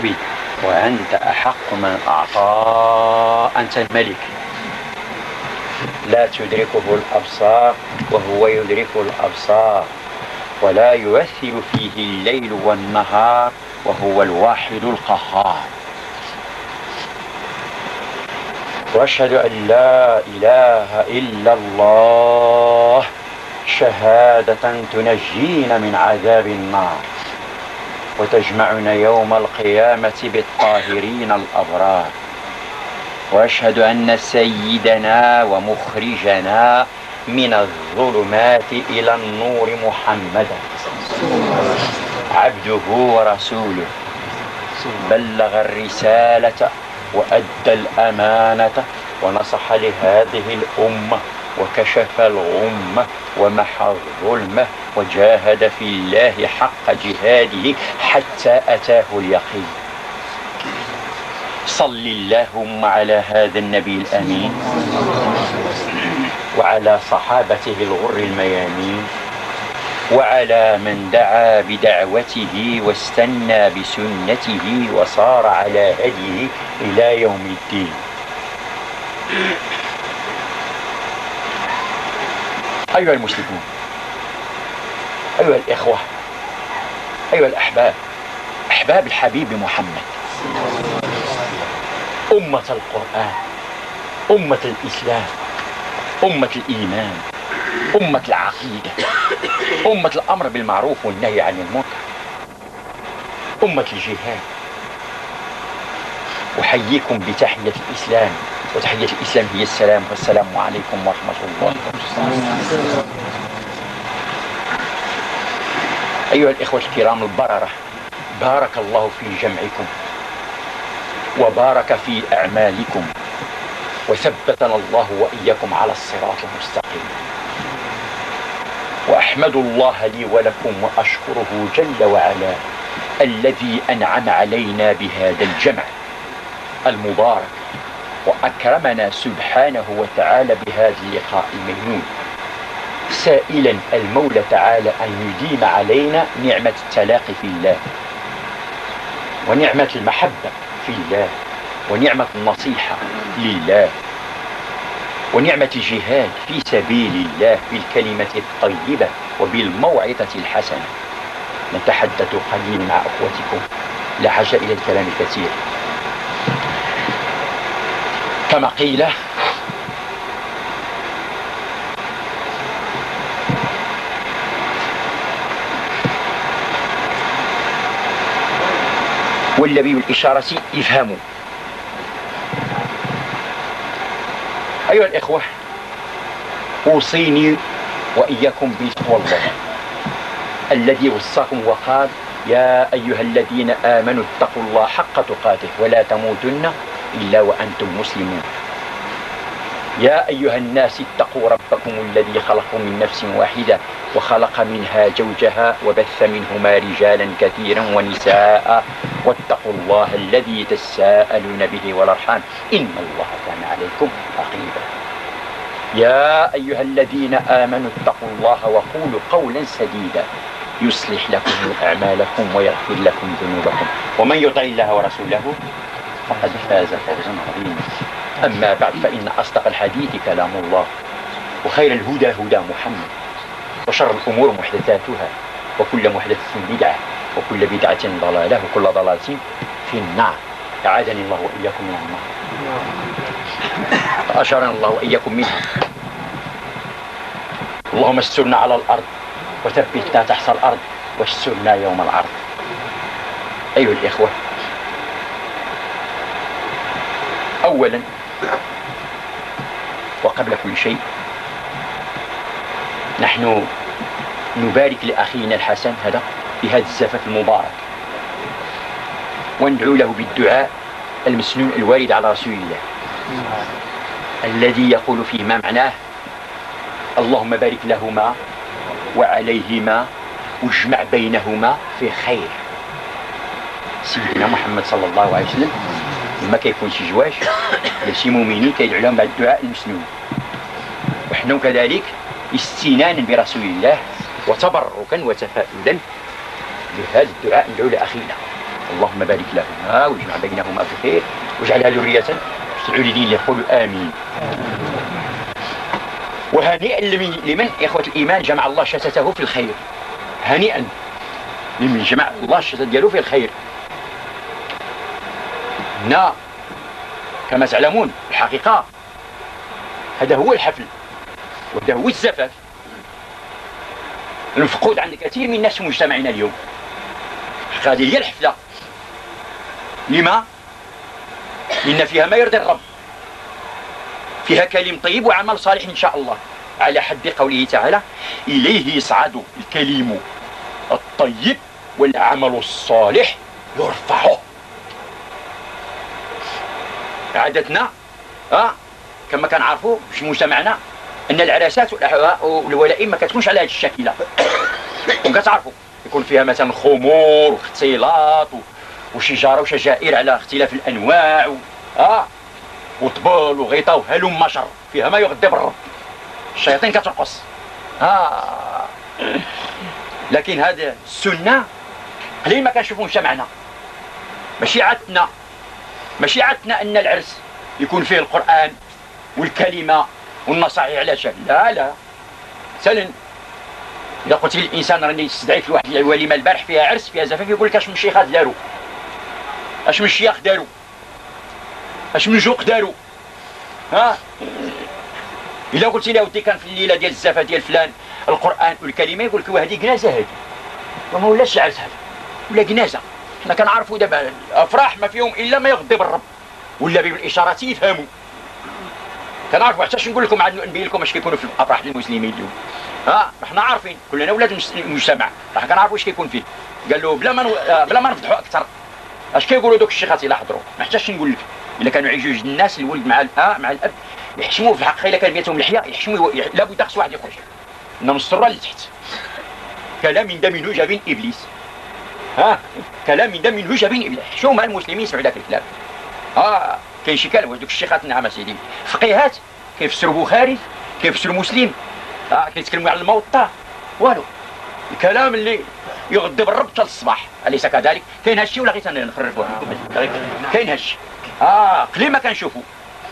بك، وأنت أحق من أعطى، أنت الملك، لا تدركه الأبصار وهو يدرك الأبصار، ولا يؤثر فيه الليل والنهار وهو الواحد القهار. وأشهد أن لا إله إلا الله شهادة تنجينا من عذاب النار وتجمعنا يوم القيامة بالطاهرين الأبرار. وأشهد أن سيدنا ومخرجنا من الظلمات إلى النور محمدا عبده ورسوله، بلغ الرسالة وأدى الأمانة ونصح لهذه الأمة وكشف الغمة ومحى الظلمة وجاهد في الله حق جهاده حتى أتاه اليقين. صل اللهم على هذا النبي الأمين وعلى صحابته الغر الميامين وعلى من دعا بدعوته واستنى بسنته وصار على هديه إلى يوم الدين. أيها المسلمون، أيها الإخوة، أيها الأحباب، أحباب الحبيب محمد، أمة القرآن، أمة الإسلام، أمة الإيمان، أمة العقيدة، أمة الأمر بالمعروف والنهي عن المنكر، أمة الجهاد، أحييكم بتحية الإسلام، وتحية الإسلام هي السلام، والسلام عليكم ورحمة الله وبركاته. أيها الإخوة الكرام البررة، بارك الله في جمعكم وبارك في أعمالكم وثبتنا الله وإياكم على الصراط المستقيم. وأحمد الله لي ولكم وأشكره جل وعلا الذي أنعم علينا بهذا الجمع المبارك وأكرمنا سبحانه وتعالى بهذا اللقاء الميمون، سائلا المولى تعالى أن يديم علينا نعمة التلاقي في الله، ونعمة المحبة في الله، ونعمة النصيحة لله، ونعمة الجهاد في سبيل الله بالكلمة الطيبة وبالموعظة الحسنة. نتحدث قليلا مع أخوتكم، لا حاجة إلى الكلام الكثير. كما قيل والذي بالإشارة يفهموا. أيها الإخوة، أوصيني وإياكم بتقوى الله الذي وصاكم وقال: يا أيها الذين آمنوا اتقوا الله حق تقاته ولا تموتن إلا وأنتم مسلمون. يا أيها الناس اتقوا ربكم الذي خلقكم من نفس واحدة وخلق منها زوجها وبث منهما رجالا كثيرا ونساء واتقوا الله الذي تساءلون به والأرحام إن الله كان عليكم رقيبا. يا أيها الذين آمنوا اتقوا الله وقولوا قولا سديدا يصلح لكم أعمالكم ويغفر لكم ذنوبكم ومن يطع الله ورسوله فقد فاز فوزا عظيما. أما بعد، فإن أصدق الحديث كلام الله، وخير الهدى هدى محمد، وشر الأمور محدثاتها، وكل محدثة بدعة، وكل بدعة ضلالة، وكل ضلالة في النار. أعاذني الله وإياكم من النار، فأشارنا الله وإياكم منها. اللهم استرنا على الأرض وثبتنا تحت الأرض واسترنا يوم العرض. أيها الإخوة، أولا وقبل كل شيء نحن نبارك لأخينا الحسن هذا بهذا الزفاف المبارك، وندعو له بالدعاء المسنون الوارد على رسول الله الذي يقول فيه ما معناه: اللهم بارك لهما وعليهما واجمع بينهما في خير. سيدنا محمد صلى الله عليه وسلم لما كيكون شي جواش ولا شي مؤمنين كيدعو لهم بعد الدعاء المسنون، وحنا كذلك استنانا برسول الله وتبركا وتفاؤلا بهذا الدعاء ندعو لأخينا اللهم بارك لهما واجمع بينهما بخير واجعلها ذرية العليين يقولوا آمين. وهنيئا لمن إخوة الإيمان جمع الله شتته في الخير. هنيئا لمن جمع الله الشتات ديالو في الخير. هنا كما تعلمون الحقيقة هذا هو الحفل وهذا هو الزفاف المفقود عند كثير من الناس في مجتمعنا اليوم. هذه هي الحفلة. لما؟ لأن فيها ما يرضي الرب، فيها كلم طيب وعمل صالح إن شاء الله، على حد قوله تعالى: إليه يصعد الكلم الطيب والعمل الصالح يرفعه. عادتنا كما كنعرفوا في مجتمعنا أن العراسات والولائم ما كتكونش على هذه الشكلة. وكتعرفوا يكون فيها مثلا خمور واختلاط وشجاره وشجائر على اختلاف الانواع وطبال وغيطه وهلم شر، فيها ما يغضب الرب، الشياطين كترقص. لكن هذه السنه قليل ما كنشوفوا مجتمعنا. ماشي عادتنا ان العرس يكون فيه القران والكلمه والنصائح على شان. لا مثلا اذا قلت للانسان راني استدعيت لواحد الوليمه البارح فيها عرس فيها زفاف، يقول لك اش من الشيخات داروا، اش من الشياخ داروا، اش من جوق داروا. الا قلت له ودي كان في الليله ديال الزفاف ديال فلان القران والكلمه، يقول لك وهذه جنازه، هذه وما ولاش عرس هذا ولا جنازه. حنا كنعرفوا دابا الافراح ما فيهم الا ما يغضب الرب، ولا بالاشارات يفهموا. كنعرفوا حتى اش نقول لكم عاد نبين لكم اش كيكونوا في الافراح المسلمين اليوم. حنا عارفين كلنا ولاد المجتمع، راه كنعرفوا اش كيكون فيه. قال له بلا ما نفضحوا اكثر اش كيقولوا دوك الشيخات الا حضروا، ما حتاش نقول لك. الا كانوا يعيشوا جوج الناس الولد مع الاب يحشموه في الحق، الا كان بيناتهم لحيه يحشموه، لابد خص واحد يخرج من السره لتحت. كلام من دم منه جابين ابليس. كلام من دم منه جابين ابليس. شو ما المسلمين يسمعوا ذاك الكلام. كاين شي كلام دوك الشيخات نعم سيدي فقيهات كيفسروا بخاري كيفسروا مسلم، كيتكلموا على الموطا والو. الكلام اللي يغضب الرب حتى الصباح، اليس كذلك؟ كاين هادشي ولا غير تنخرجوا لكم؟ كاين هادشي. قليل ما كنشوفوا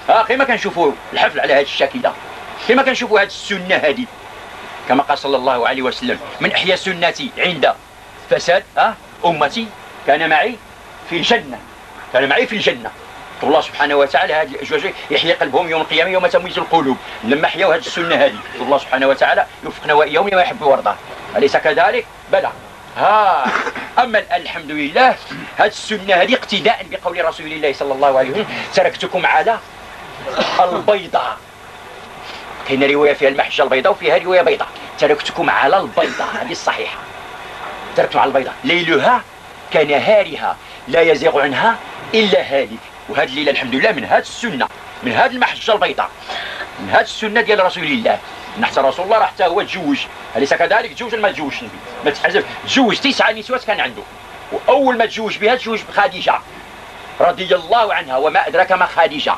قليل ما كنشوفوا الحفل على هذا الشكل، قليل ما كنشوفوا هذه السنه هذه. كما قال صلى الله عليه وسلم: من احيا سنتي عند فساد امتي كان معي في الجنه، كان معي في الجنه. الله سبحانه وتعالى هذه الأجواج يحيي قلبهم يوم القيامة يوم تميز القلوب، لما حيوا هذه السنة هذه. الله سبحانه وتعالى يوفقنا وإياهم لما يحب ويرضى، أليس كذلك؟ بلى. أما الحمد لله هذه السنة هذه اقتداء بقول رسول الله صلى الله عليه وسلم: تركتكم على البيضاء. كاين رواية فيها المحجة البيضاء وفيها رواية بيضاء. تركتكم على البيضاء، هذه الصحيحة. تركتكم على البيضاء ليلها كنهارها لا يزيغ عنها إلا هالك. وهذه الليله الحمد لله من هذه السنه، من هذه المحجه البيضاء، من هذه السنه ديال رسول الله. حتى رسول الله راه حتى هو تزوج، اليس كذلك؟ تزوج ما تزوجش النبي، ما تحزب، تزوج 9 نسوات كان عنده، واول ما تزوج بها تزوج بخديجه رضي الله عنها. وما ادراك ما خديجه،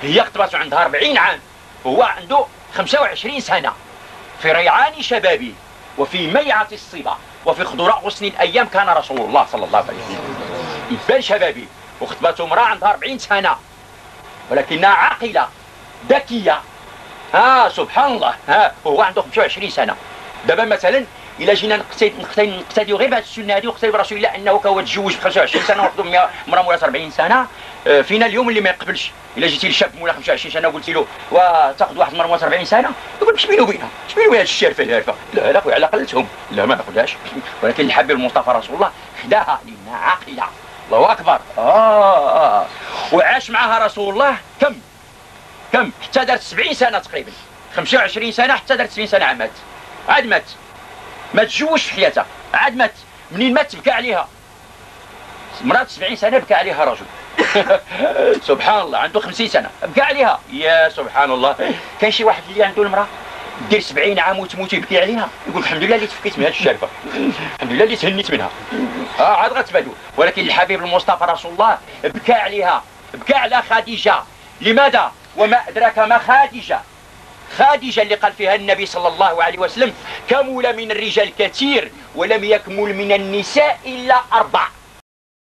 هي اقتبسوا عندها 40 عام وهو عنده 25 سنه، في ريعان شبابه وفي ميعه الصبا وفي خضراء غصن الايام كان رسول الله صلى الله عليه وسلم يبان شبابه. وخطبته امراه عندها 40 سنه ولكنها عاقله ذكيه. سبحان الله. وهو عنده 25 سنه. دابا مثلا الا جينا نقتديو غير بهذه السنه هذه ونقتديو برسول الله انه كهو تزوج ب 25 سنه وخطب امراه مولاة 40 سنه. فينا اليوم اللي ما يقبلش. الا جيتي لشاب مولا 25 سنه وقلتي له وتاخذ واحد امراه مولاة 40 سنه، يقول باش بيني وبينها، باش بيني وبين هذه الشارفه الهارفه. لا خويا على قلتهم، لا ما ناخذهاش. ولكن الحبيب المصطفى رسول الله خداها لانها عاقله. الله اكبر. وعاش معها رسول الله كم حتى دارت 70 سنه تقريبا، 25 سنه حتى دارت 70 سنه عاد مات ما تزوجش في حياتها، عاد مات. منين مات بكى عليها مرات 70 سنه بكى عليها رجل سبحان الله عنده 50 سنه بكى عليها. يا سبحان الله. كاين شي واحد اللي عنده المراه دير 70 عام وتموت يبكي عليها، يقول الحمد لله اللي تفكيت من هذه الشرفه، الحمد لله اللي تهنيت منها. عاد غتبادوا. ولكن الحبيب المصطفى رسول الله بكى عليها، بكى على خديجه. لماذا؟ وما ادراك ما خديجه اللي قال فيها النبي صلى الله عليه وسلم: كمل من الرجال كثير ولم يكمل من النساء الا 4.